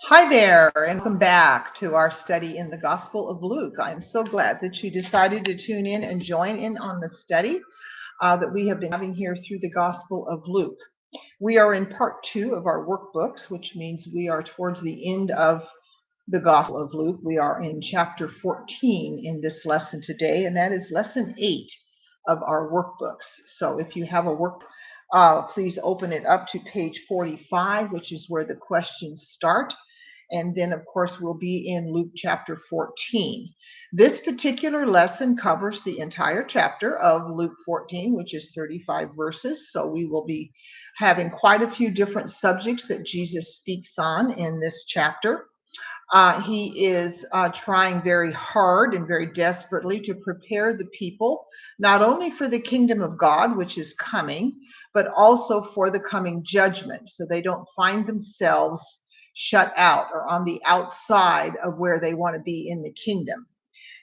Hi there, and welcome back to our study in the Gospel of Luke. I'm so glad that you decided to tune in and join in on the study that we have been having here through the Gospel of Luke. We are in part two of our workbooks, which means we are towards the end of the Gospel of Luke. We are in chapter 14 in this lesson today, and that is lesson 8 of our workbooks. So if you have a work, please open it up to page 45, which is where the questions start. And then, of course, we'll be in Luke chapter 14. This particular lesson covers the entire chapter of Luke 14, which is 35 verses. So we will be having quite a few different subjects that Jesus speaks on in this chapter. He is trying very hard and very desperately to prepare the people, not only for the kingdom of God, which is coming, but also for the coming judgment, so they don't find themselves shut out or on the outside of where they want to be in the kingdom.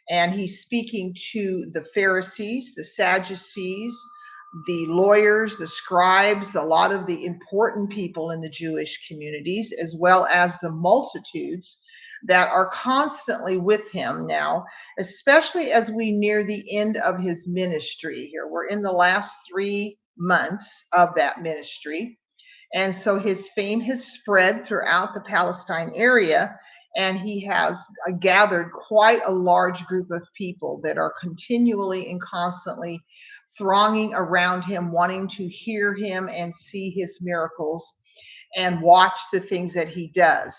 And he's speaking to the Pharisees, the Sadducees, the lawyers, the scribes, a lot of the important people in the Jewish communities, as well as the multitudes that are constantly with him now, especially as we near the end of his ministry here. We're in the last 3 months of that ministry. And so his fame has spread throughout the Palestine area, and he has gathered quite a large group of people that are continually and constantly thronging around him, wanting to hear him and see his miracles and watch the things that he does.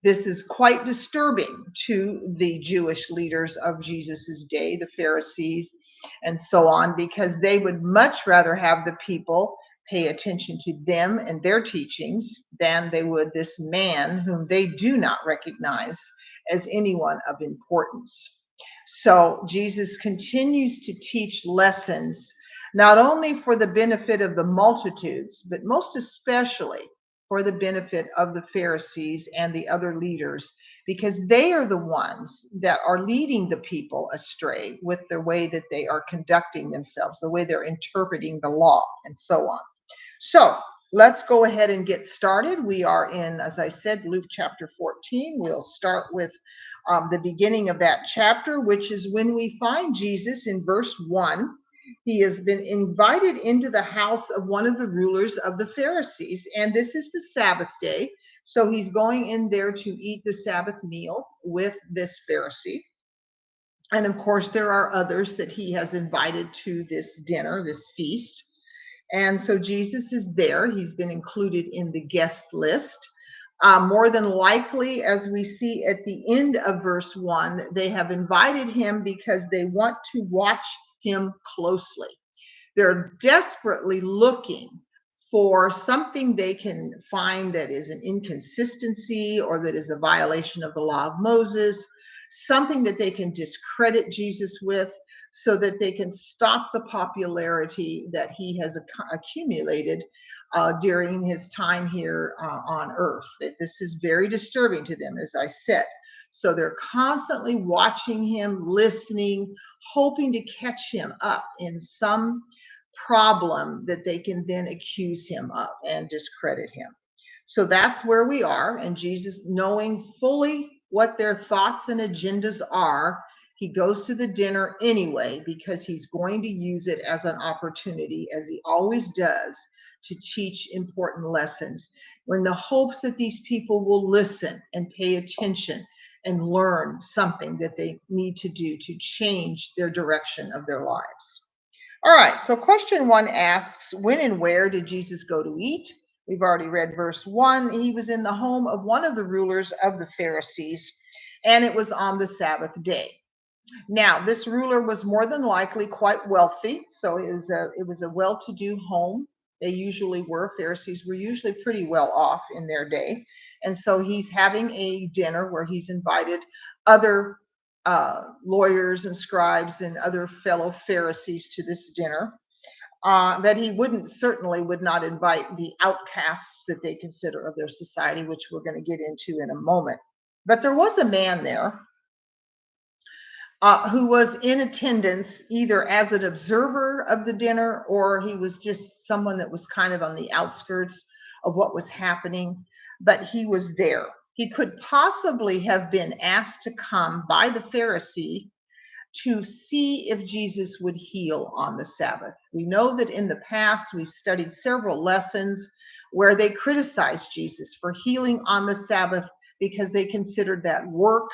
This is quite disturbing to the Jewish leaders of Jesus's day, the Pharisees and so on, because they would much rather have the people pay attention to them and their teachings than they would this man whom they do not recognize as anyone of importance. So Jesus continues to teach lessons not only for the benefit of the multitudes, but most especially for the benefit of the Pharisees and the other leaders, because they are the ones that are leading the people astray with the way that they are conducting themselves, the way they're interpreting the law, and so on. So let's go ahead and get started. We are in, as I said, Luke chapter 14. We'll start with the beginning of that chapter, which is when we find Jesus in verse 1. He has been invited into the house of one of the rulers of the Pharisees, and this is the Sabbath day. So he's going in there to eat the Sabbath meal with this Pharisee. And of course, there are others that he has invited to this dinner, this feast. And so Jesus is there. He's been included in the guest list. More than likely, as we see at the end of verse 1, they have invited him because they want to watch him closely. They're desperately looking for something they can find that is an inconsistency or that is a violation of the law of Moses, something that they can discredit Jesus with, so that they can stop the popularity that he has accumulated during his time here on earth. This is very disturbing to them, as I said. So they're constantly watching him, listening, hoping to catch him up in some problem that they can then accuse him of and discredit him. So that's where we are. And Jesus, knowing fully what their thoughts and agendas are, he goes to the dinner anyway because he's going to use it as an opportunity, as he always does, to teach important lessons, when the hopes that these people will listen and pay attention and learn something that they need to do to change their direction of their lives. All right, so question 1 asks, when and where did Jesus go to eat? We've already read verse 1. He was in the home of one of the rulers of the Pharisees, and it was on the Sabbath day. Now, this ruler was more than likely quite wealthy, so it was a well-to-do home. They usually were. Pharisees were usually pretty well off in their day. And so he's having a dinner where he's invited other lawyers and scribes and other fellow Pharisees to this dinner. That he certainly would not invite the outcasts that they consider of their society, which we're going to get into in a moment. But there was a man there who was in attendance either as an observer of the dinner, or he was just someone that was kind of on the outskirts of what was happening, but he was there. He could possibly have been asked to come by the Pharisee to see if Jesus would heal on the Sabbath. We know that in the past we've studied several lessons where they criticized Jesus for healing on the Sabbath because they considered that work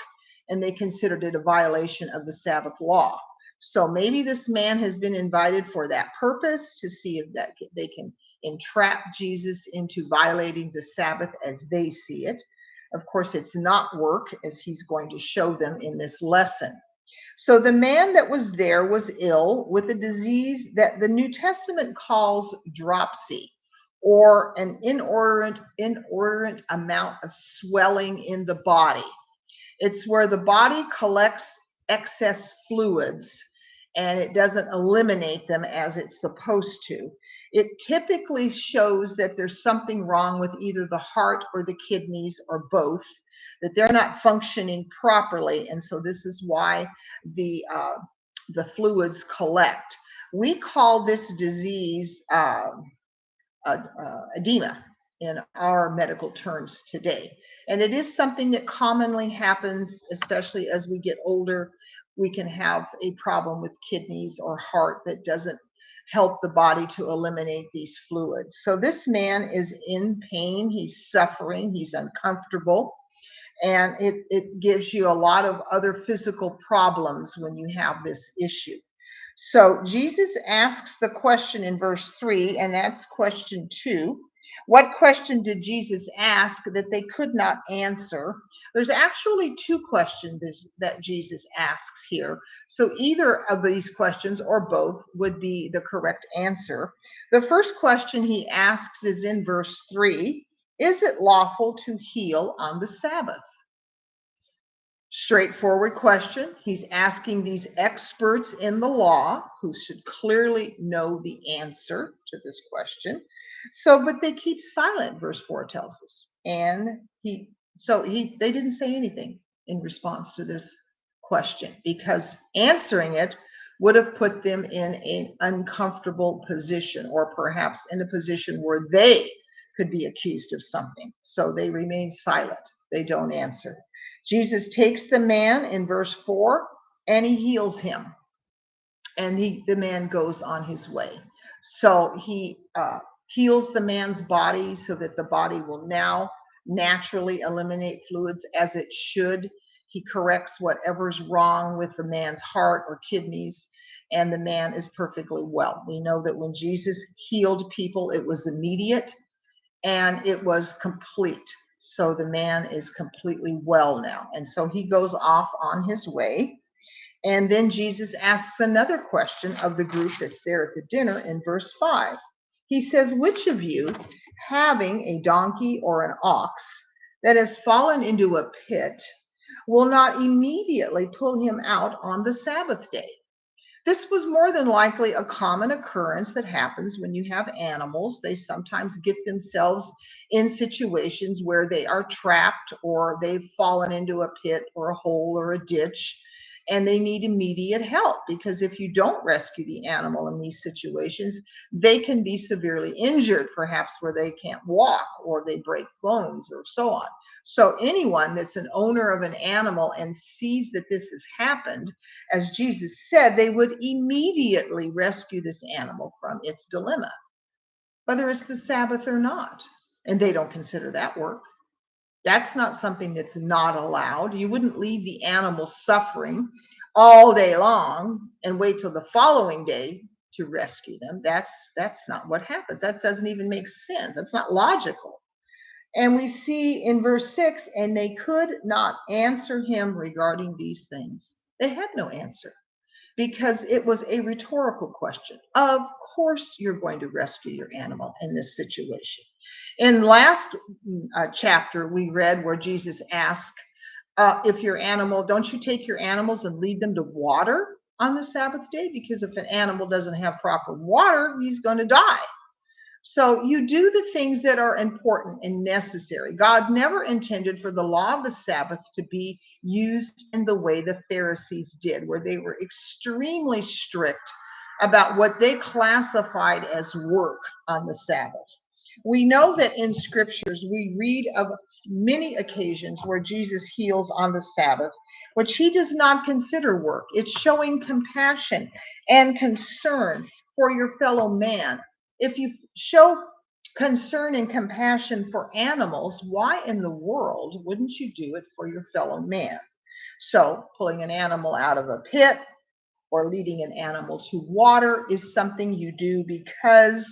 and they considered it a violation of the Sabbath law. So maybe this man has been invited for that purpose, to see if that they can entrap Jesus into violating the Sabbath as they see it. Of course, it's not work, as he's going to show them in this lesson. So the man that was there was ill with a disease that the New Testament calls dropsy, or an inordinate amount of swelling in the body. It's where the body collects excess fluids and it doesn't eliminate them as it's supposed to. It typically shows that there's something wrong with either the heart or the kidneys or both, that they're not functioning properly. And so this is why the fluids collect. We call this disease edema in our medical terms today. And it is something that commonly happens, especially as we get older. We can have a problem with kidneys or heart that doesn't help the body to eliminate these fluids. So this man is in pain, he's suffering, he's uncomfortable, and it gives you a lot of other physical problems when you have this issue. So Jesus asks the question in verse 3, and that's question 2. What question did Jesus ask that they could not answer? There's actually 2 questions that Jesus asks here. So either of these questions or both would be the correct answer. The first question he asks is in verse 3. Is it lawful to heal on the Sabbath? Straightforward question. He's asking these experts in the law who should clearly know the answer to this question. But they keep silent, verse 4 tells us. And they didn't say anything in response to this question, because answering it would have put them in an uncomfortable position, or perhaps in a position where they could be accused of something. So they remain silent. They don't answer. Jesus takes the man in verse 4 and he heals him. And the man goes on his way. So he heals the man's body so that the body will now naturally eliminate fluids as it should. He corrects whatever's wrong with the man's heart or kidneys, and the man is perfectly well. We know that when Jesus healed people, it was immediate and it was complete. So the man is completely well now. And so he goes off on his way. And then Jesus asks another question of the group that's there at the dinner in verse 5. He says, which of you, having a donkey or an ox that has fallen into a pit, will not immediately pull him out on the Sabbath day? This was more than likely a common occurrence that happens when you have animals. They sometimes get themselves in situations where they are trapped, or they've fallen into a pit or a hole or a ditch, and they need immediate help, because if you don't rescue the animal in these situations, they can be severely injured, perhaps where they can't walk or they break bones or so on. So anyone that's an owner of an animal and sees that this has happened, as Jesus said, they would immediately rescue this animal from its dilemma, whether it's the Sabbath or not. And they don't consider that work. That's not something that's not allowed. You wouldn't leave the animal suffering all day long and wait till the following day to rescue them. That's not what happens. That doesn't even make sense. That's not logical. And we see in verse 6, and they could not answer him regarding these things. They had no answer, because it was a rhetorical question. Of course you're going to rescue your animal in this situation. In last chapter, we read where Jesus asked, if your animal, don't you take your animals and lead them to water on the Sabbath day? Because if an animal doesn't have proper water, he's going to die. So you do the things that are important and necessary. God never intended for the law of the Sabbath to be used in the way the Pharisees did, where they were extremely strict about what they classified as work on the Sabbath. We know that in scriptures we read of many occasions where Jesus heals on the Sabbath, which he does not consider work. It's showing compassion and concern for your fellow man. If you show concern and compassion for animals, why in the world wouldn't you do it for your fellow man? So, pulling an animal out of a pit or leading an animal to water is something you do because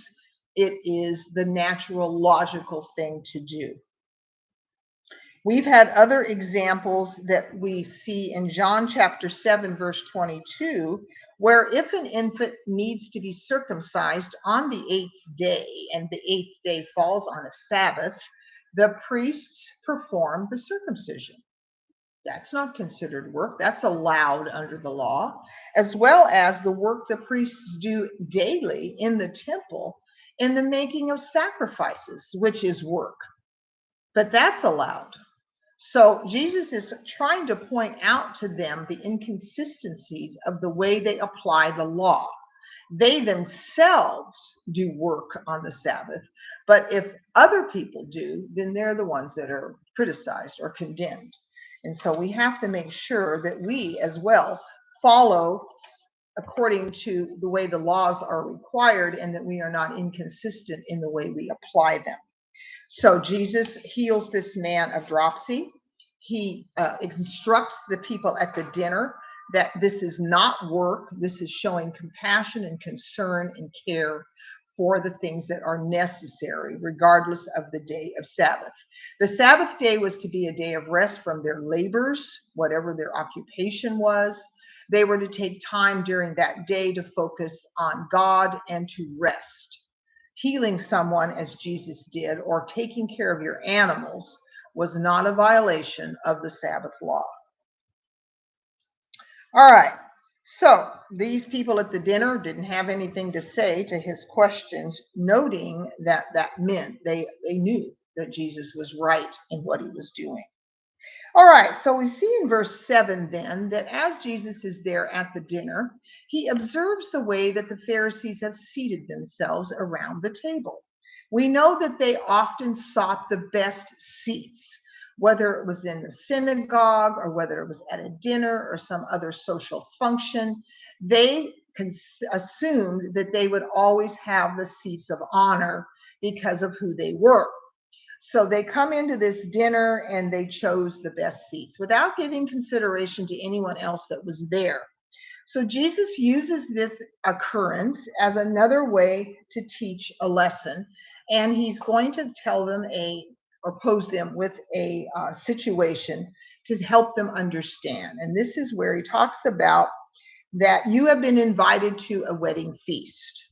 it is the natural, logical thing to do. We've had other examples that we see in John chapter 7, verse 22, where if an infant needs to be circumcised on the 8th day, and the 8th day falls on a Sabbath, the priests perform the circumcision. That's not considered work. That's allowed under the law, as well as the work the priests do daily in the temple in the making of sacrifices, which is work. But that's allowed. So Jesus is trying to point out to them the inconsistencies of the way they apply the law. They themselves do work on the Sabbath, but if other people do, then they're the ones that are criticized or condemned. And so we have to make sure that we as well follow according to the way the laws are required and that we are not inconsistent in the way we apply them. So Jesus heals this man of dropsy. He instructs the people at the dinner that this is not work. This is showing compassion and concern and care for the things that are necessary, regardless of the day of Sabbath. The Sabbath day was to be a day of rest from their labors, whatever their occupation was. They were to take time during that day to focus on God and to rest. Healing someone as Jesus did, or taking care of your animals, was not a violation of the Sabbath law. All right. So these people at the dinner didn't have anything to say to his questions, noting that that meant they knew that Jesus was right in what he was doing. All right, so we see in verse 7 then that as Jesus is there at the dinner, he observes the way that the Pharisees have seated themselves around the table. We know that they often sought the best seats, whether it was in the synagogue or whether it was at a dinner or some other social function. They assumed that they would always have the seats of honor because of who they were. So they come into this dinner and they chose the best seats without giving consideration to anyone else that was there. So Jesus uses this occurrence as another way to teach a lesson, and he's going to tell them or pose them with a situation to help them understand. And this is where he talks about that you have been invited to a wedding feast.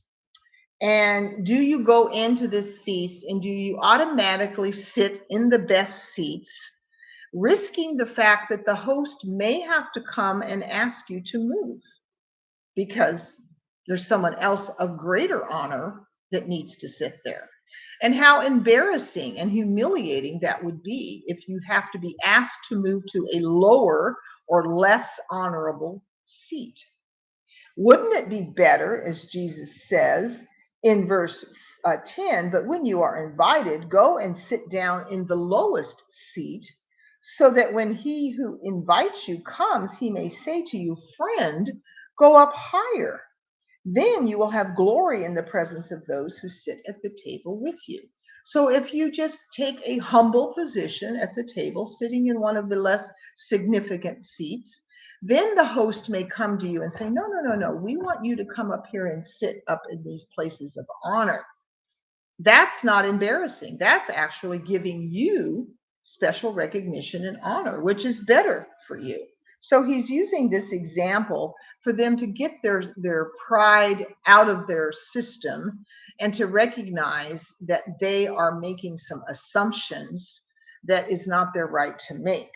And do you go into this feast and do you automatically sit in the best seats, risking the fact that the host may have to come and ask you to move because there's someone else of greater honor that needs to sit there? And how embarrassing and humiliating that would be if you have to be asked to move to a lower or less honorable seat. Wouldn't it be better, as Jesus says in verse 10, but when you are invited, go and sit down in the lowest seat, so that when he who invites you comes, he may say to you, friend, go up higher. Then you will have glory in the presence of those who sit at the table with you. So if you just take a humble position at the table, sitting in one of the less significant seats, then the host may come to you and say, no, no, no, no, we want you to come up here and sit up in these places of honor. That's not embarrassing. That's actually giving you special recognition and honor, which is better for you. So he's using this example for them to get their pride out of their system and to recognize that they are making some assumptions that is not their right to make.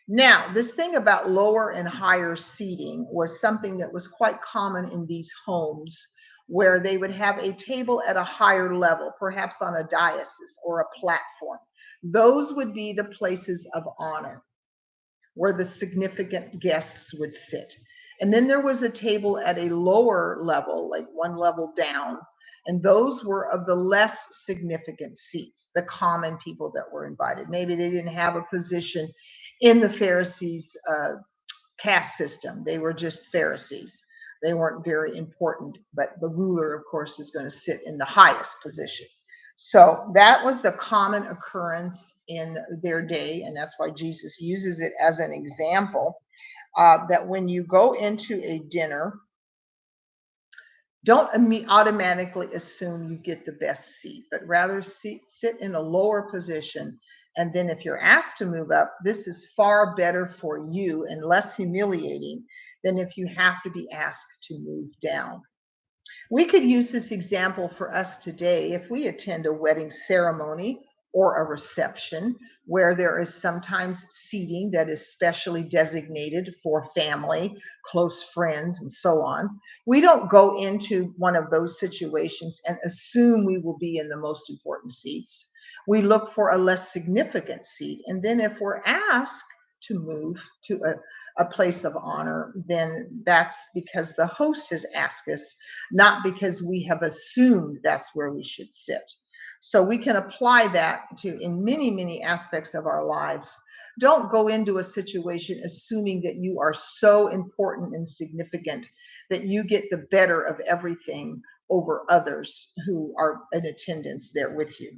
Now, this thing about lower and higher seating was something that was quite common in these homes where they would have a table at a higher level, perhaps on a dais or a platform. Those would be the places of honor where the significant guests would sit. And then there was a table at a lower level, like one level down, And those were of the less significant seats, the common people that were invited. Maybe they didn't have a position in the Pharisees' caste system. They were just Pharisees. They weren't very important, but the ruler, of course, is going to sit in the highest position. So that was the common occurrence in their day, and that's why Jesus uses it as an example, that when you go into a dinner, don't automatically assume you get the best seat, but rather sit in a lower position. And then if you're asked to move up, this is far better for you and less humiliating than if you have to be asked to move down. We could use this example for us today if we attend a wedding ceremony or a reception where there is sometimes seating that is specially designated for family, close friends, and so on. We don't go into one of those situations and assume we will be in the most important seats. We look for a less significant seat. And then if we're asked to move to a place of honor, then that's because the host has asked us, not because we have assumed that's where we should sit. So we can apply that to in many, many aspects of our lives. Don't go into a situation assuming that you are so important and significant that you get the better of everything over others who are in attendance there with you.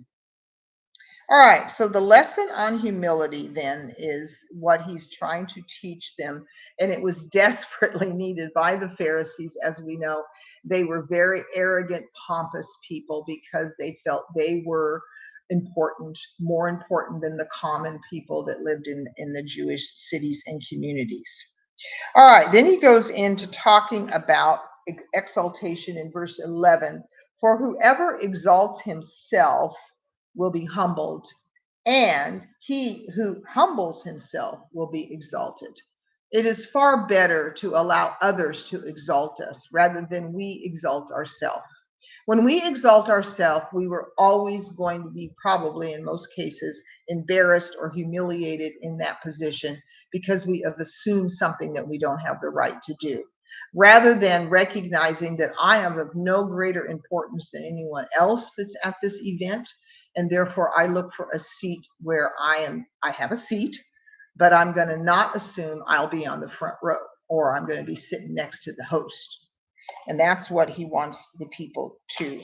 All right, so the lesson on humility then is what he's trying to teach them, and it was desperately needed by the Pharisees. As we know, they were very arrogant, pompous people because they felt they were important, more important than the common people that lived in the Jewish cities and communities. All right, then he goes into talking about exaltation in verse 11. For whoever exalts himself will be humbled, and he who humbles himself will be exalted. It is far better to allow others to exalt us rather than we exalt ourselves. When we exalt ourselves, we were always going to be, probably in most cases, embarrassed or humiliated in that position because we have assumed something that we don't have the right to do. Rather than recognizing that I am of no greater importance than anyone else that's at this event, and therefore I look for a seat where I have a seat, but I'm going to not assume I'll be on the front row or I'm going to be sitting next to the host. And that's what he wants the people to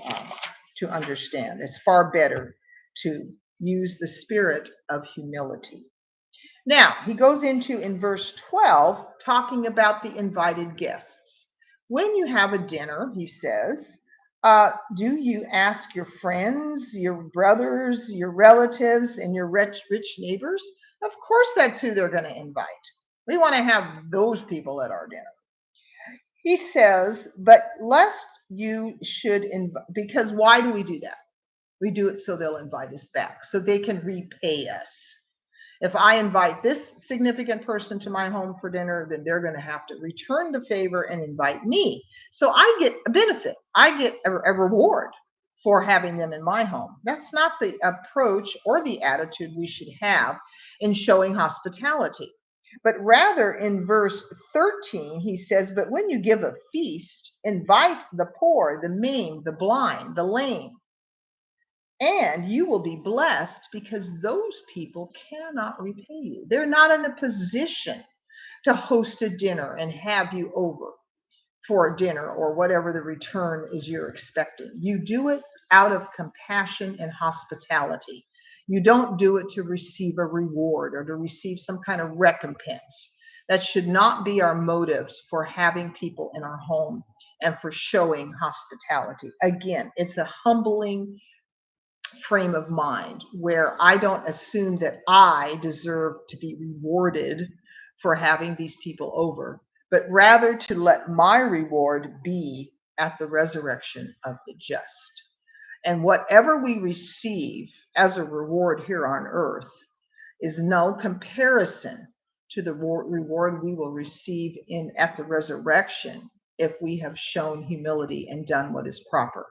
understand. It's far better to use the spirit of humility. Now, he goes into, in verse 12, talking about the invited guests. When you have a dinner, he says, do you ask your friends, your brothers, your relatives, and your rich neighbors? Of course, that's who they're going to invite. We want to have those people at our dinner. He says, but lest you should invite, because why do we do that? We do it so they'll invite us back, so they can repay us. If I invite this significant person to my home for dinner, then they're going to have to return the favor and invite me. So I get a benefit. I get a reward for having them in my home. That's not the approach or the attitude we should have in showing hospitality. But rather in verse 13, he says, but when you give a feast, invite the poor, the maimed, the blind, the lame, and you will be blessed because those people cannot repay you. They're not in a position to host a dinner and have you over for a dinner or whatever the return is you're expecting. You do it out of compassion and hospitality. You don't do it to receive a reward or to receive some kind of recompense. That should not be our motives for having people in our home and for showing hospitality. Again, it's a humbling frame of mind where I don't assume that I deserve to be rewarded for having these people over, but rather to let my reward be at the resurrection of the just. And whatever we receive as a reward here on earth is no comparison to the reward we will receive at the resurrection if we have shown humility and done what is proper.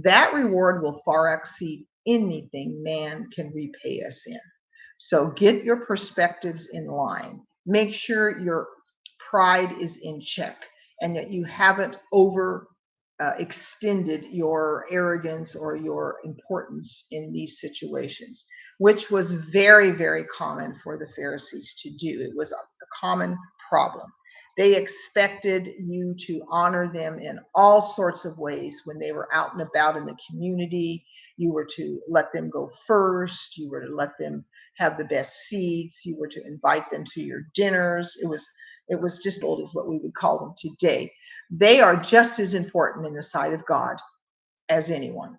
That reward will far exceed anything man can repay us in. So get your perspectives in line. Make sure your pride is in check and that you haven't extended your arrogance or your importance in these situations, which was very, very common for the Pharisees to do. It was a common problem. They expected you to honor them in all sorts of ways when they were out and about in the community. You were to let them go first. You were to let them have the best seats. You were to invite them to your dinners. It was just old as what we would call them today. They are just as important in the sight of God as anyone.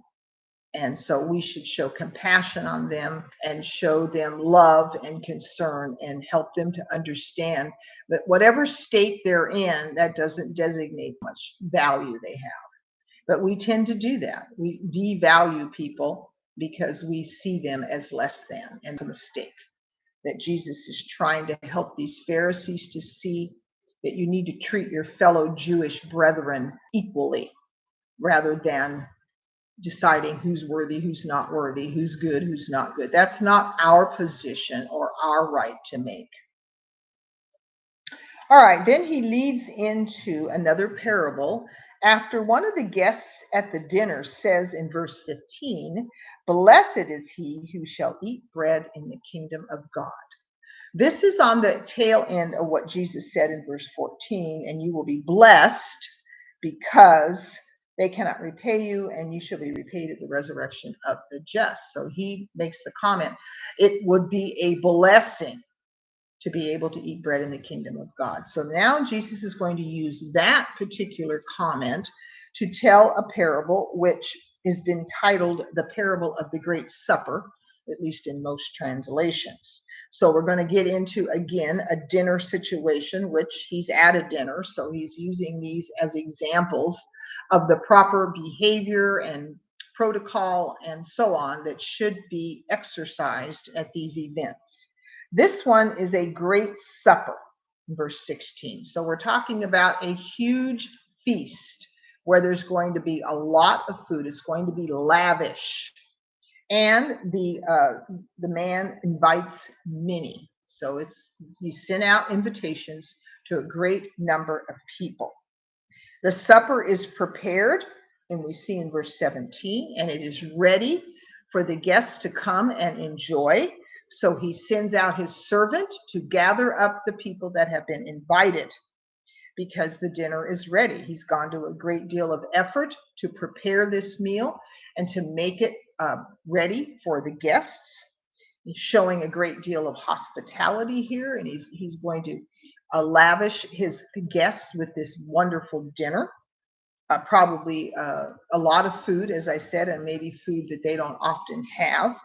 And so we should show compassion on them and show them love and concern and help them to understand that whatever state they're in, that doesn't designate much value they have. But we tend to do that. We devalue people because we see them as less than, and it's a mistake. That Jesus is trying to help these Pharisees to see that you need to treat your fellow Jewish brethren equally rather than deciding who's worthy, who's not worthy, who's good, who's not good. That's not our position or our right to make. All right, then he leads into another parable after one of the guests at the dinner says in verse 15, "Blessed is he who shall eat bread in the kingdom of God." This is on the tail end of what Jesus said in verse 14, "And you will be blessed because they cannot repay you, and you shall be repaid at the resurrection of the just." So he makes the comment, it would be a blessing to be able to eat bread in the kingdom of God. So now Jesus is going to use that particular comment to tell a parable which has been titled the parable of the Great Supper, at least in most translations. So we're going to get into, again, a dinner situation, which he's at a dinner. So he's using these as examples of the proper behavior and protocol and so on that should be exercised at these events. This one is a great supper, verse 16. So we're talking about a huge feast where there's going to be a lot of food. It's going to be lavish. And the man invites many. So he sent out invitations to a great number of people. The supper is prepared, and we see in verse 17, and it is ready for the guests to come and enjoy. So he sends out his servant to gather up the people that have been invited because the dinner is ready. He's gone to a great deal of effort to prepare this meal and to make it ready for the guests. He's showing a great deal of hospitality here, and he's going to lavish his guests with this wonderful dinner. Probably a lot of food, as I said, and maybe food that they don't often have.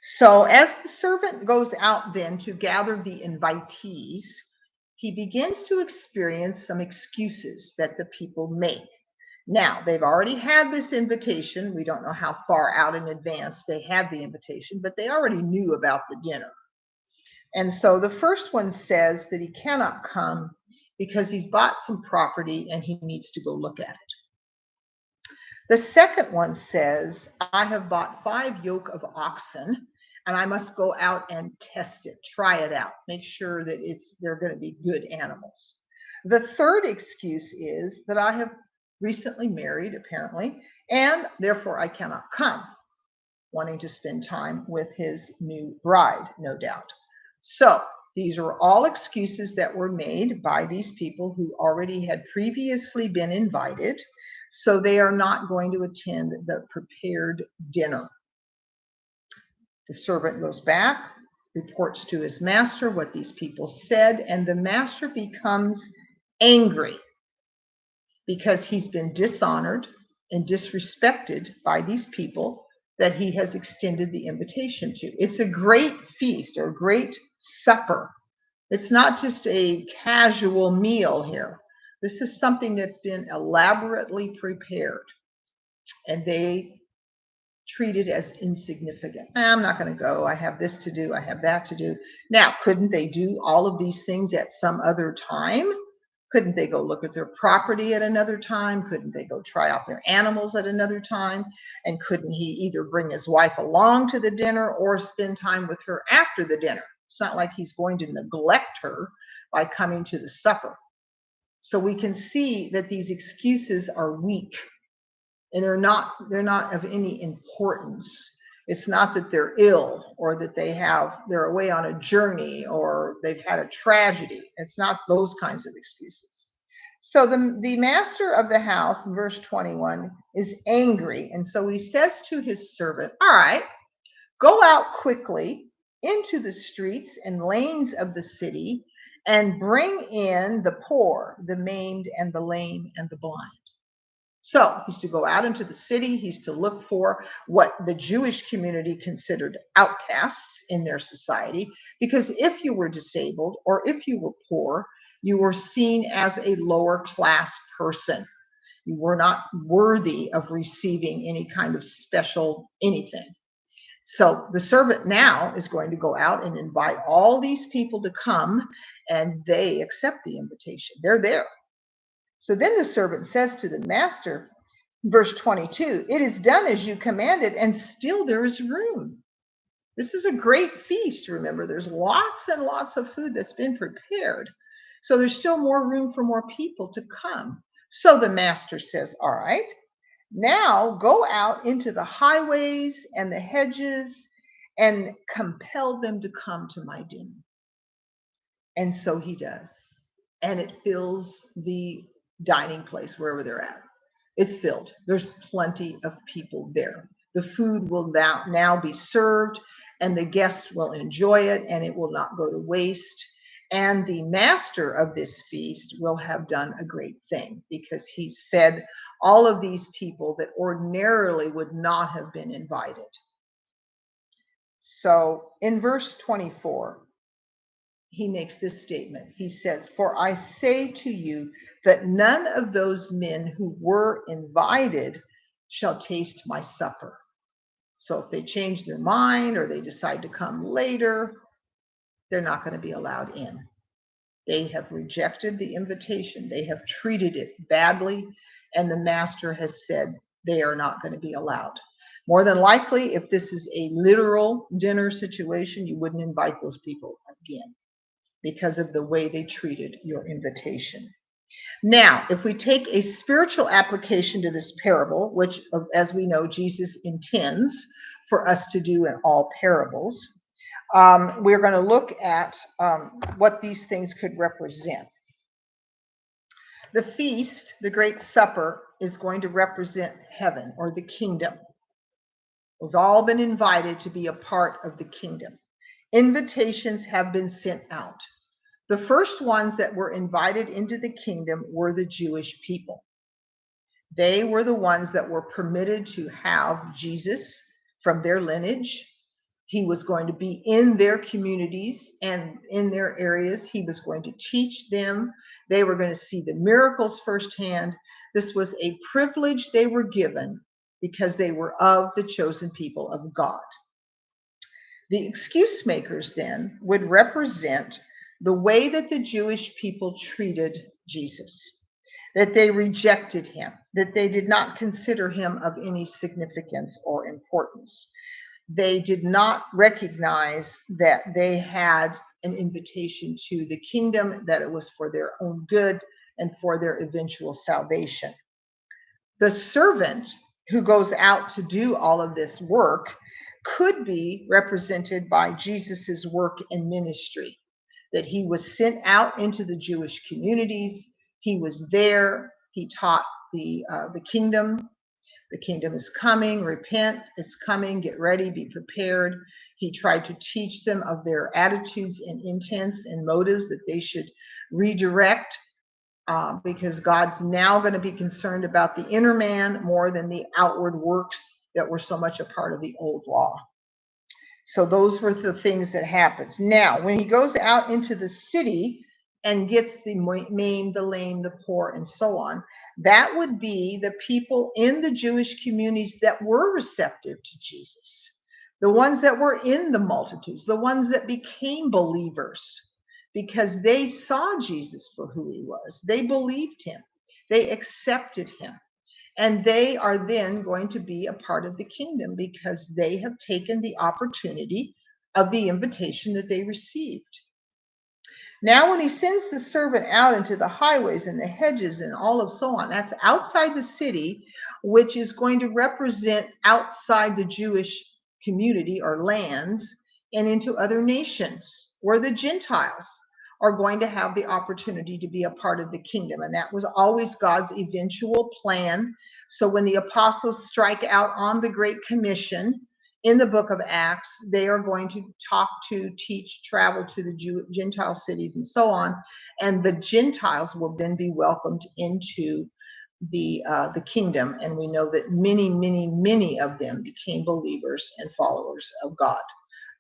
So as the servant goes out then to gather the invitees, he begins to experience some excuses that the people make. Now, they've already had this invitation. We don't know how far out in advance they had the invitation, but they already knew about the dinner. And so the first one says that he cannot come because he's bought some property and he needs to go look at it. The second one says, "I have bought 5 yoke of oxen and I must go out and test it, try it out, make sure that they're going to be good animals." The third excuse is that I have recently married, apparently, and therefore I cannot come, wanting to spend time with his new bride, no doubt. So these are all excuses that were made by these people who already had previously been invited, so they are not going to attend the prepared dinner. The servant goes back, reports to his master what these people said, and the master becomes angry because he's been dishonored and disrespected by these people that he has extended the invitation to. It's a great feast or a great supper. It's not just a casual meal here. This is something that's been elaborately prepared, and they treat it as insignificant. I'm not going to go. I have this to do. I have that to do. Now, couldn't they do all of these things at some other time? Couldn't they go look at their property at another time? Couldn't they go try out their animals at another time? And couldn't he either bring his wife along to the dinner or spend time with her after the dinner? It's not like he's going to neglect her by coming to the supper. So we can see that these excuses are weak, and they're not of any importance. It's not that they're ill or that they're away on a journey or they've had a tragedy. It's not those kinds of excuses. So the master of the house, verse 21, is angry. And so he says to his servant, all right, go out quickly into the streets and lanes of the city and bring in the poor, the maimed, and the lame, and the blind. So he's to go out into the city. He's to look for what the Jewish community considered outcasts in their society, because if you were disabled or if you were poor, you were seen as a lower class person. You were not worthy of receiving any kind of special anything. So the servant now is going to go out and invite all these people to come, and they accept the invitation. They're there. So then the servant says to the master, verse 22, it is done as you commanded, and still there is room. This is a great feast, remember. There's lots and lots of food that's been prepared. So there's still more room for more people to come. So the master says, all right, now go out into the highways and the hedges and compel them to come to my dinner. And so he does. And it fills the dining place wherever they're at. It's filled. There's plenty of people there. The food will now be served, and the guests will enjoy it, and it will not go to waste. And the master of this feast will have done a great thing, because he's fed all of these people that ordinarily would not have been invited. So in verse 24, he makes this statement. He says, for I say to you that none of those men who were invited shall taste my supper. So if they change their mind or they decide to come later, they're not going to be allowed in. They have rejected the invitation. They have treated it badly, and the master has said they are not going to be allowed. More than likely, if this is a literal dinner situation, you wouldn't invite those people again, because of the way they treated your invitation. Now, if we take a spiritual application to this parable, which, as we know, Jesus intends for us to do in all parables, we're going to look at what these things could represent. The feast, the Great Supper, is going to represent heaven or the kingdom. We've all been invited to be a part of the kingdom. Invitations have been sent out. The first ones that were invited into the kingdom were the Jewish people. They were the ones that were permitted to have Jesus from their lineage. He was going to be in their communities and in their areas. He was going to teach them. They were going to see the miracles firsthand. This was a privilege they were given because they were of the chosen people of God. The excuse makers then would represent the way that the Jewish people treated Jesus, that they rejected him, that they did not consider him of any significance or importance. They did not recognize that they had an invitation to the kingdom, that it was for their own good and for their eventual salvation. The servant who goes out to do all of this work could be represented by Jesus's work and ministry, that he was sent out into the Jewish communities. He was there. He taught the kingdom. The kingdom is coming. Repent. It's coming. Get ready. Be prepared. He tried to teach them of their attitudes and intents and motives that they should redirect, because God's now going to be concerned about the inner man more than the outward works that were so much a part of the old law. So those were the things that happened. Now, when he goes out into the city and gets the maimed, the lame, the poor, and so on, that would be the people in the Jewish communities that were receptive to Jesus, the ones that were in the multitudes, the ones that became believers because they saw Jesus for who he was. They believed him. They accepted him. And they are then going to be a part of the kingdom because they have taken the opportunity of the invitation that they received. Now, when he sends the servant out into the highways and the hedges and all of so on, that's outside the city, which is going to represent outside the Jewish community or lands and into other nations where the Gentiles are going to have the opportunity to be a part of the kingdom. And that was always God's eventual plan. So when the apostles strike out on the Great Commission in the book of Acts, they are going to talk to, teach, travel to the Gentile cities and so on. And the Gentiles will then be welcomed into the kingdom. And we know that many, many, many of them became believers and followers of God.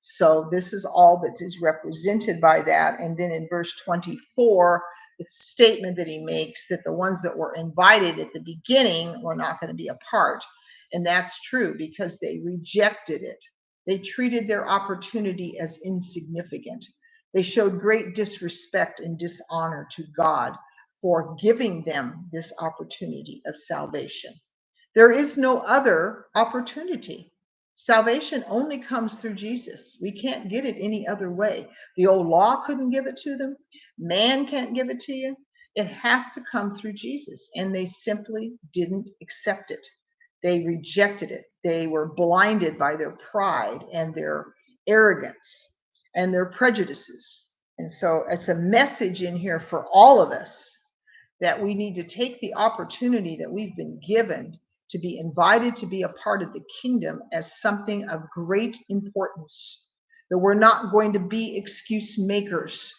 So this is all that is represented by that. And then in verse 24, the statement that he makes that the ones that were invited at the beginning were not going to be a part. And that's true because they rejected it. They treated their opportunity as insignificant. They showed great disrespect and dishonor to God for giving them this opportunity of salvation. There is no other opportunity. Salvation only comes through Jesus. We can't get it any other way. The old law couldn't give it to them. Man can't give it to you. It has to come through Jesus. And they simply didn't accept it. They rejected it. They were blinded by their pride and their arrogance and their prejudices. And so it's a message in here for all of us that we need to take the opportunity that we've been given to be invited to be a part of the kingdom as something of great importance. That we're not going to be excuse makers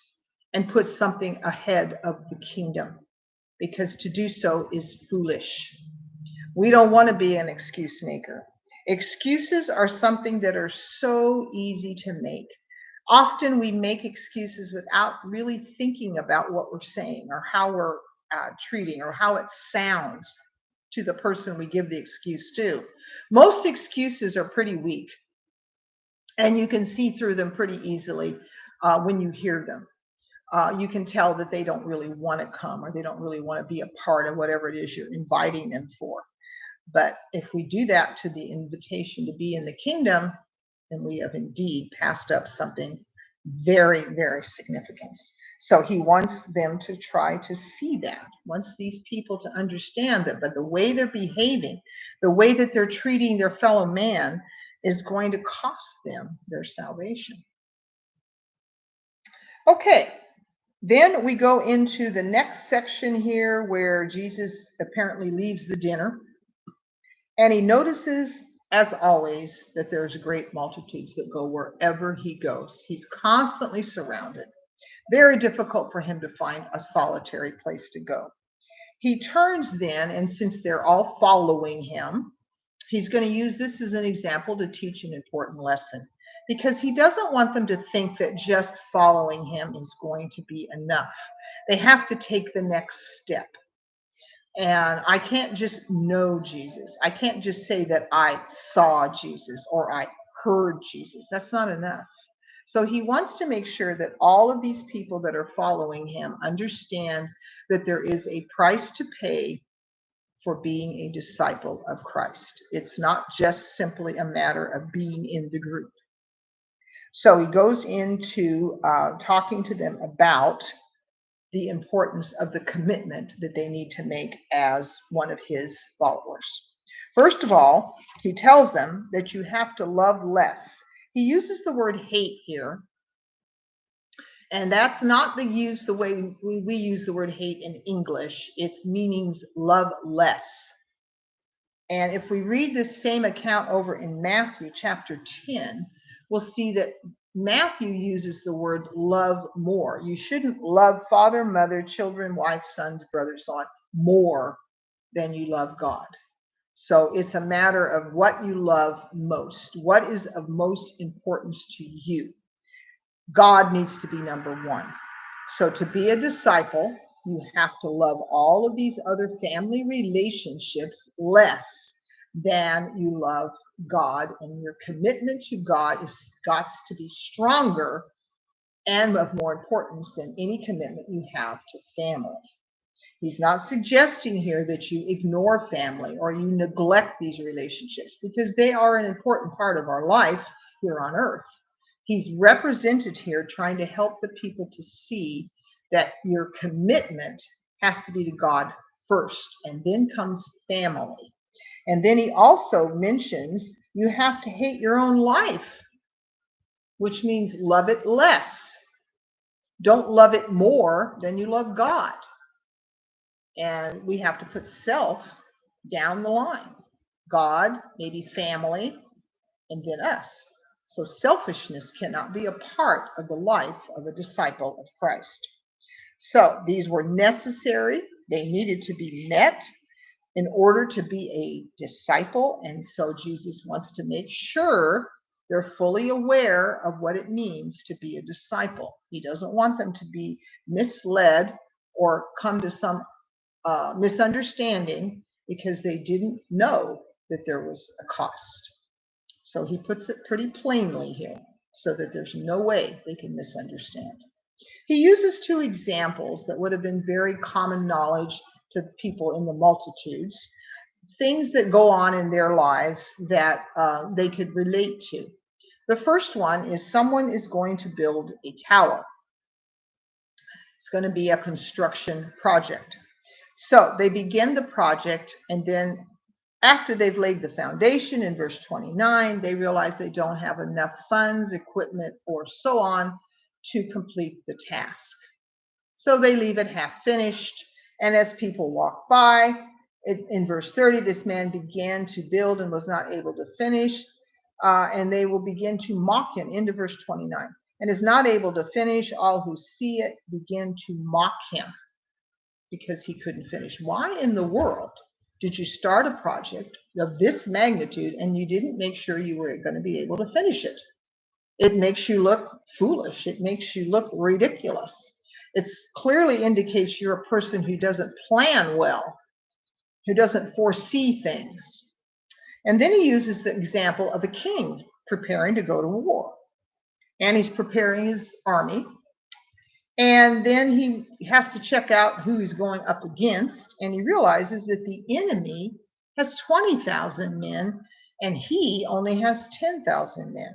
and put something ahead of the kingdom, because to do so is foolish. We don't want to be an excuse maker. Excuses are something that are so easy to make. Often we make excuses without really thinking about what we're saying or how we're treating or how it sounds to the person we give the excuse to. Most excuses are pretty weak, and you can see through them pretty easily when you hear them. You can tell that they don't really want to come or they don't really want to be a part of whatever it is you're inviting them for. But if we do that to the invitation to be in the kingdom, then we have indeed passed up something very, very significant. So he wants them to try to see that, wants these people to understand that, but the way they're behaving, the way that they're treating their fellow man is going to cost them their salvation. Okay, then we go into the next section here where Jesus apparently leaves the dinner. And he notices, as always, that there's great multitudes that go wherever he goes. He's constantly surrounded. Very difficult for him to find a solitary place to go. He turns then, and since they're all following him, he's going to use this as an example to teach an important lesson, because he doesn't want them to think that just following him is going to be enough. They have to take the next step. And I can't just know Jesus. I can't just say that I saw Jesus or I heard Jesus. That's not enough. So he wants to make sure that all of these people that are following him understand that there is a price to pay for being a disciple of Christ. It's not just simply a matter of being in the group. So he goes into talking to them about the importance of the commitment that they need to make as one of his followers. First of all, he tells them that you have to love less. He uses the word hate here, and that's not the way we use the word hate in English. Its meanings love less. And if we read this same account over in Matthew chapter 10, we'll see that Matthew uses the word love more. You shouldn't love father, mother, children, wife, sons, brothers, so on, more than you love God. So it's a matter of what you love most. What is of most importance to you? God needs to be number one. So to be a disciple, you have to love all of these other family relationships less than you love God, and your commitment to God is got to be stronger and of more importance than any commitment you have to family. He's not suggesting here that you ignore family or you neglect these relationships, because they are an important part of our life here on earth. He's represented here trying to help the people to see that your commitment has to be to God first, and then comes family. And then he also mentions you have to hate your own life, which means love it less. Don't love it more than you love God. And we have to put self down the line. God, maybe family, and then us. So selfishness cannot be a part of the life of a disciple of Christ. So these were necessary. They needed to be met in order to be a disciple. And so Jesus wants to make sure they're fully aware of what it means to be a disciple. He doesn't want them to be misled or come to some misunderstanding because they didn't know that there was a cost. So he puts it pretty plainly here so that there's no way they can misunderstand. He uses two examples that would have been very common knowledge to people in the multitudes, things that go on in their lives that they could relate to. The first one is someone is going to build a tower. It's going to be a construction project. So they begin the project, and then after they've laid the foundation in verse 29, they realize they don't have enough funds, equipment, or so on to complete the task. So they leave it half finished, and as people walk by, in verse 30, this man began to build and was not able to finish, and they will begin to mock him, into verse 29. And is not able to finish, all who see it begin to mock him because he couldn't finish. Why in the world did you start a project of this magnitude and you didn't make sure you were going to be able to finish it? It makes you look foolish. It makes you look ridiculous. It clearly indicates you're a person who doesn't plan well, who doesn't foresee things. And then he uses the example of a king preparing to go to war. And he's preparing his army. And then he has to check out who he's going up against. And he realizes that the enemy has 20,000 men and he only has 10,000 men.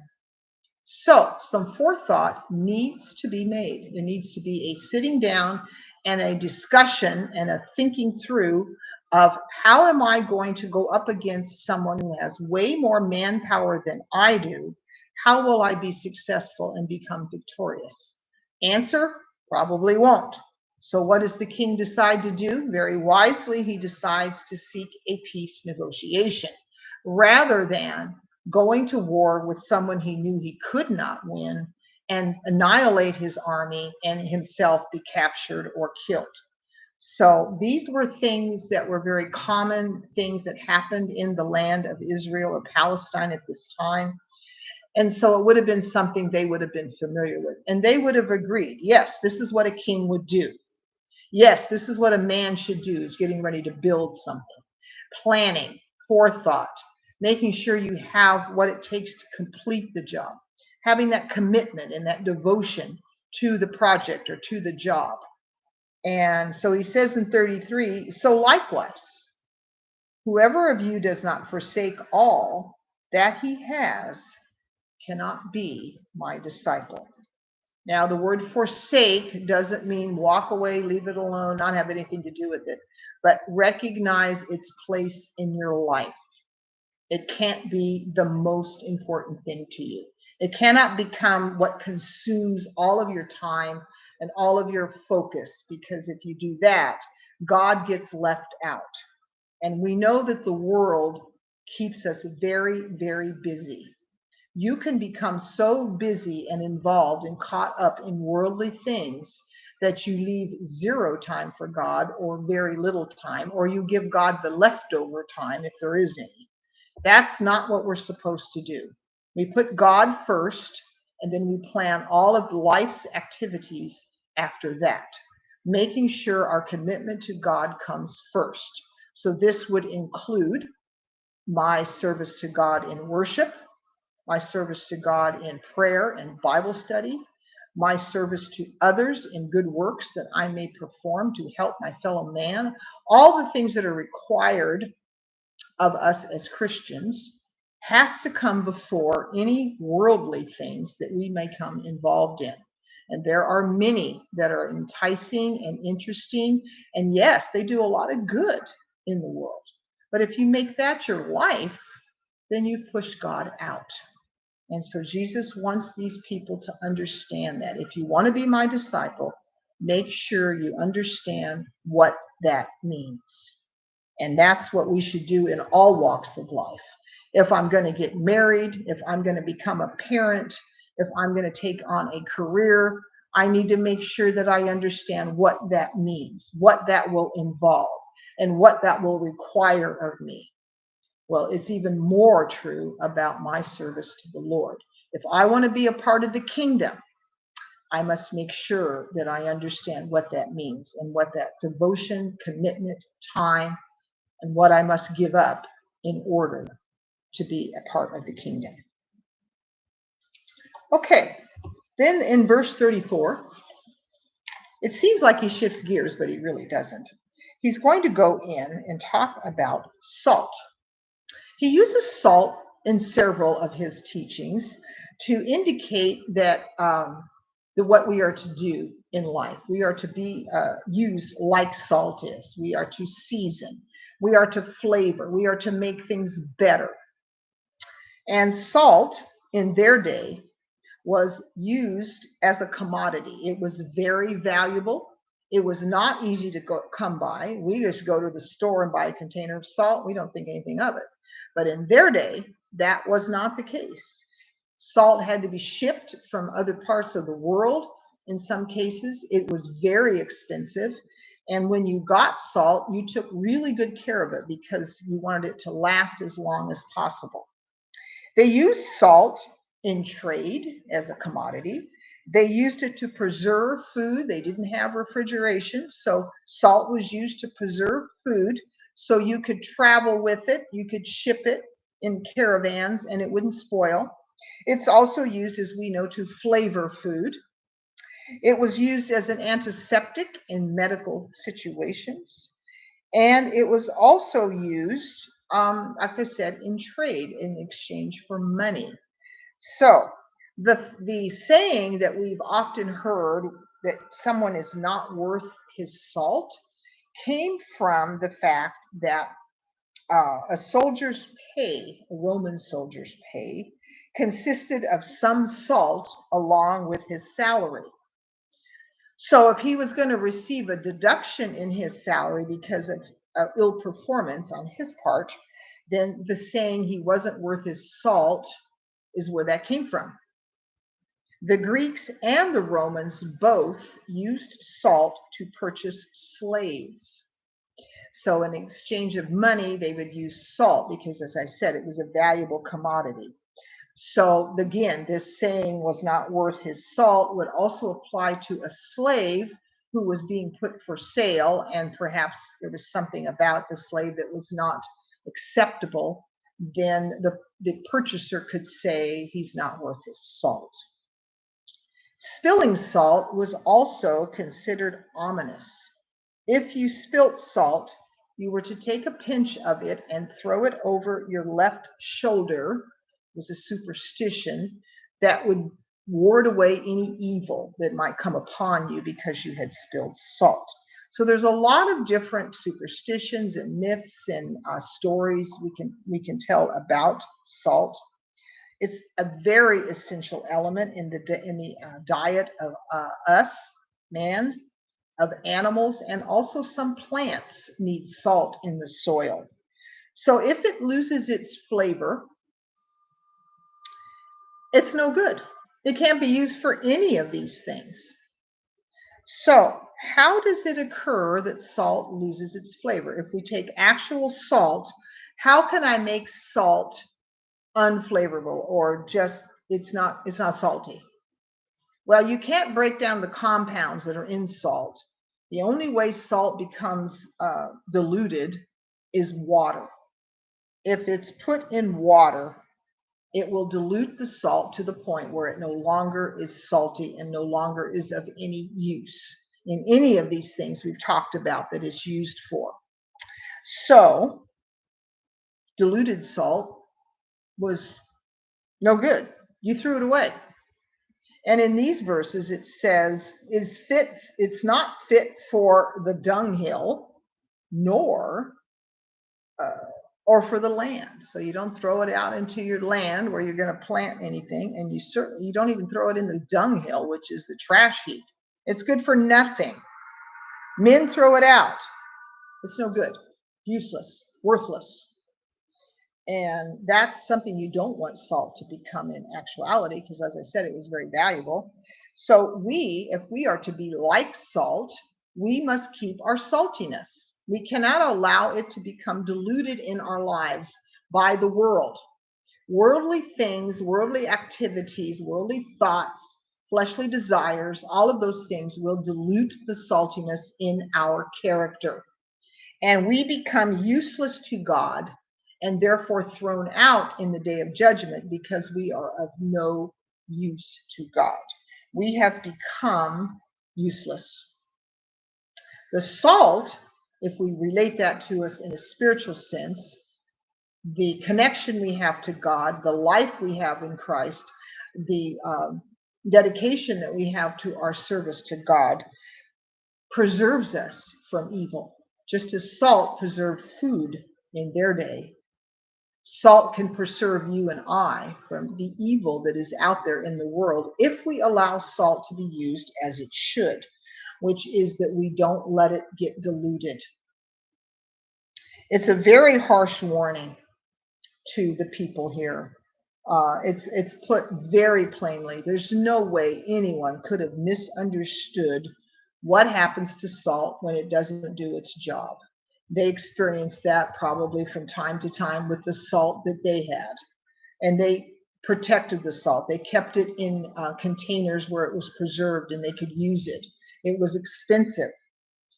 So some forethought needs to be made. There needs to be a sitting down and a discussion and a thinking through of how am I going to go up against someone who has way more manpower than I do? How will I be successful and become victorious? Answer, probably won't. So what does the king decide to do? Very wisely, he decides to seek a peace negotiation rather than going to war with someone he knew he could not win and annihilate his army and himself be captured or killed. So these were things that were very common things that happened in the land of Israel or Palestine at this time. And so it would have been something they would have been familiar with. And they would have agreed, yes, this is what a king would do. Yes, this is what a man should do, is getting ready to build something. Planning, forethought, making sure you have what it takes to complete the job. Having that commitment and that devotion to the project or to the job. And so he says in 33, so likewise, whoever of you does not forsake all that he has cannot be my disciple. Now, the word forsake doesn't mean walk away, leave it alone, not have anything to do with it, but recognize its place in your life. It can't be the most important thing to you. It cannot become what consumes all of your time and all of your focus, because if you do that, God gets left out. And we know that the world keeps us very, very busy. You can become so busy and involved and caught up in worldly things that you leave zero time for God or very little time, or you give God the leftover time if there is any. That's not what we're supposed to do. We put God first, and then we plan all of life's activities after that, making sure our commitment to God comes first. So this would include my service to God in worship, my service to God in prayer and Bible study, my service to others in good works that I may perform to help my fellow man, all the things that are required of us as Christians has to come before any worldly things that we may come involved in. And there are many that are enticing and interesting. And yes, they do a lot of good in the world. But if you make that your life, then you've pushed God out. And so Jesus wants these people to understand that. If you want to be my disciple, make sure you understand what that means. And that's what we should do in all walks of life. If I'm going to get married, if I'm going to become a parent, if I'm going to take on a career, I need to make sure that I understand what that means, what that will involve, and what that will require of me. Well, it's even more true about my service to the Lord. If I want to be a part of the kingdom, I must make sure that I understand what that means and what that devotion, commitment, time, and what I must give up in order to be a part of the kingdom. Okay, then in verse 34, it seems like he shifts gears, but he really doesn't. He's going to go in and talk about salt. He uses salt in several of his teachings to indicate that what we are to do in life. We are to be used like salt is. We are to season. We are to flavor. We are to make things better. And salt in their day was used as a commodity. It was very valuable. It was not easy to come by. We just go to the store and buy a container of salt. We don't think anything of it. But in their day, that was not the case. Salt had to be shipped from other parts of the world. In some cases, it was very expensive. And when you got salt, you took really good care of it because you wanted it to last as long as possible. They used salt in trade as a commodity. They used it to preserve food. They didn't have refrigeration, so salt was used to preserve food. So you could travel with it, you could ship it in caravans and it wouldn't spoil. It's also used, as we know, to flavor food. It was used as an antiseptic in medical situations. And it was also used, like I said, in trade in exchange for money. So the saying that we've often heard that someone is not worth his salt came from the fact that a soldier's pay, a Roman soldier's pay, consisted of some salt along with his salary. So if he was going to receive a deduction in his salary because of ill performance on his part, then the saying he wasn't worth his salt is where that came from. The Greeks and the Romans both used salt to purchase slaves. So in exchange of money, they would use salt because, as I said, it was a valuable commodity. So again, this saying was not worth his salt would also apply to a slave who was being put for sale, and perhaps there was something about the slave that was not acceptable. Then the purchaser could say he's not worth his salt. Spilling salt was also considered ominous. If you spilt salt, you were to take a pinch of it and throw it over your left shoulder. It was a superstition that would ward away any evil that might come upon you because you had spilled salt. So there's a lot of different superstitions and myths and stories we can tell about salt. It's a very essential element in the diet of us, man, of animals, and also some plants need salt in the soil. So if it loses its flavor, it's no good. It can't be used for any of these things. So how does it occur that salt loses its flavor? If we take actual salt, how can I make salt unflavorable or just it's not salty? Well, you can't break down the compounds that are in salt. The only way salt becomes diluted is water. If it's put in water, it will dilute the salt to the point where it no longer is salty and no longer is of any use in any of these things we've talked about that it's used for. So diluted salt was no good. You threw it away. And in these verses, it says, it's not fit for the dunghill, nor or for the land. So you don't throw it out into your land where you're going to plant anything, and you don't even throw it in the dunghill, which is the trash heap. It's good for nothing. Men throw it out. It's no good, useless, worthless. And that's something you don't want salt to become in actuality, because as I said, it was very valuable. So if we are to be like salt, we must keep our saltiness. We cannot allow it to become diluted in our lives by the world. Worldly things, worldly activities, worldly thoughts, fleshly desires, all of those things will dilute the saltiness in our character. And we become useless to God and therefore thrown out in the day of judgment because we are of no use to God. We have become useless. The salt, if we relate that to us in a spiritual sense, the connection we have to God, the life we have in Christ, the dedication that we have to our service to God, preserves us from evil. Just as salt preserved food in their day, salt can preserve you and I from the evil that is out there in the world if we allow salt to be used as it should, which is that we don't let it get diluted. It's a very harsh warning to the people here. It's put very plainly. There's no way anyone could have misunderstood what happens to salt when it doesn't do its job. They experienced that probably from time to time with the salt that they had. And they protected the salt. They kept it in containers where it was preserved and they could use it. It was expensive,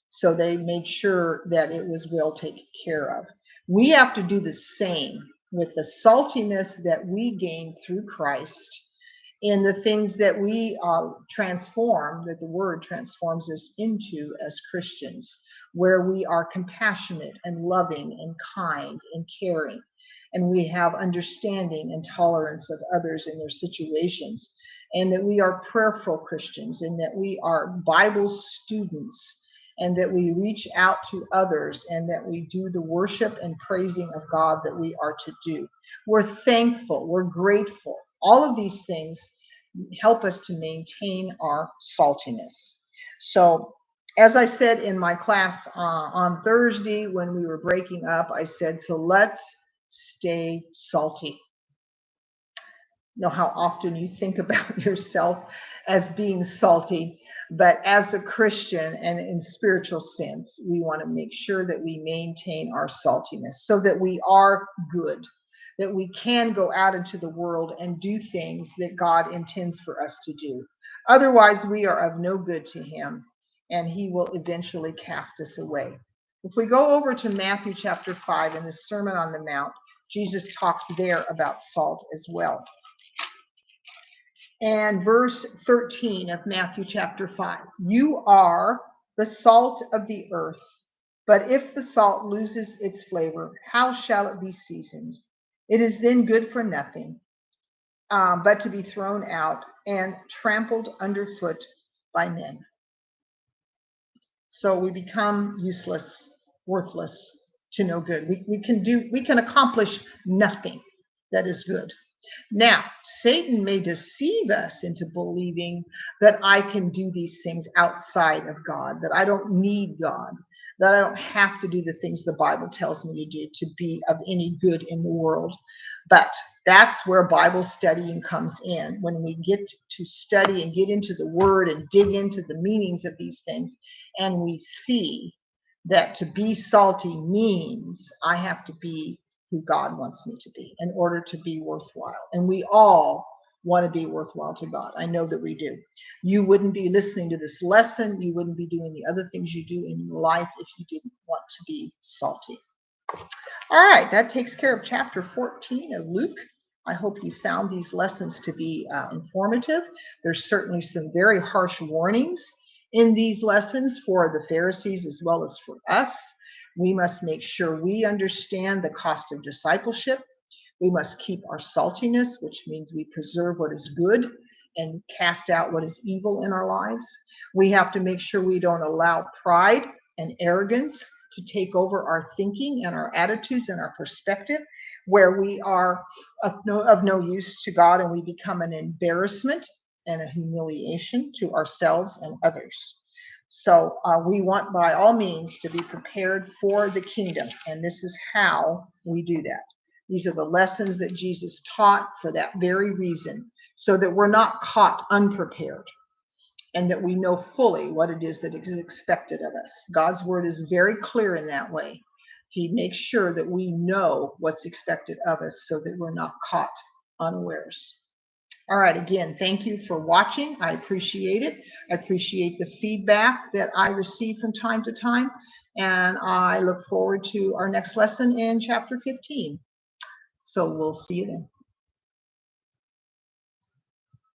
so they made sure that it was well taken care of. We have to do the same with the saltiness that we gain through Christ in the things that we transform, that the word transforms us into as Christians, where we are compassionate and loving and kind and caring, and we have understanding and tolerance of others in their situations, and that we are prayerful Christians, and that we are Bible students, and that we reach out to others, and that we do the worship and praising of God that we are to do. We're thankful, we're grateful. All of these things help us to maintain our saltiness. So, as I said in my class on Thursday when we were breaking up, I said, so let's stay salty. Know how often you think about yourself as being salty, but as a Christian and in spiritual sense, we want to make sure that we maintain our saltiness so that we are good, that we can go out into the world and do things that God intends for us to do. Otherwise, we are of no good to him, and he will eventually cast us away. If we go over to Matthew chapter 5 in the Sermon on the Mount, Jesus talks there about salt as well. And verse 13 of Matthew chapter 5, you are the salt of the earth, but if the salt loses its flavor, how shall it be seasoned? It is then good for nothing, but to be thrown out and trampled underfoot by men. So we become useless, worthless, to no good. We can accomplish nothing that is good. Now, Satan may deceive us into believing that I can do these things outside of God, that I don't need God, that I don't have to do the things the Bible tells me to do to be of any good in the world. But that's where Bible studying comes in. When we get to study and get into the Word and dig into the meanings of these things, and we see that to be salty means I have to be who God wants me to be in order to be worthwhile. And we all want to be worthwhile to God. I know that we do. You wouldn't be listening to this lesson. You wouldn't be doing the other things you do in your life if you didn't want to be salty. All right, that takes care of chapter 14 of Luke. I hope you found these lessons to be informative. There's certainly some very harsh warnings in these lessons for the Pharisees as well as for us. We must make sure we understand the cost of discipleship. We must keep our saltiness, which means we preserve what is good and cast out what is evil in our lives. We have to make sure we don't allow pride and arrogance to take over our thinking and our attitudes and our perspective, where we are of no use to God and we become an embarrassment and a humiliation to ourselves and others. So we want by all means to be prepared for the kingdom, and this is how we do that. These are the lessons that Jesus taught for that very reason, so that we're not caught unprepared and that we know fully what it is that is expected of us. God's word is very clear in that way. He makes sure that we know what's expected of us so that we're not caught unawares. All right, again, thank you for watching. I appreciate it. I appreciate the feedback that I receive from time to time, and I look forward to our next lesson in chapter 15. So we'll see you then.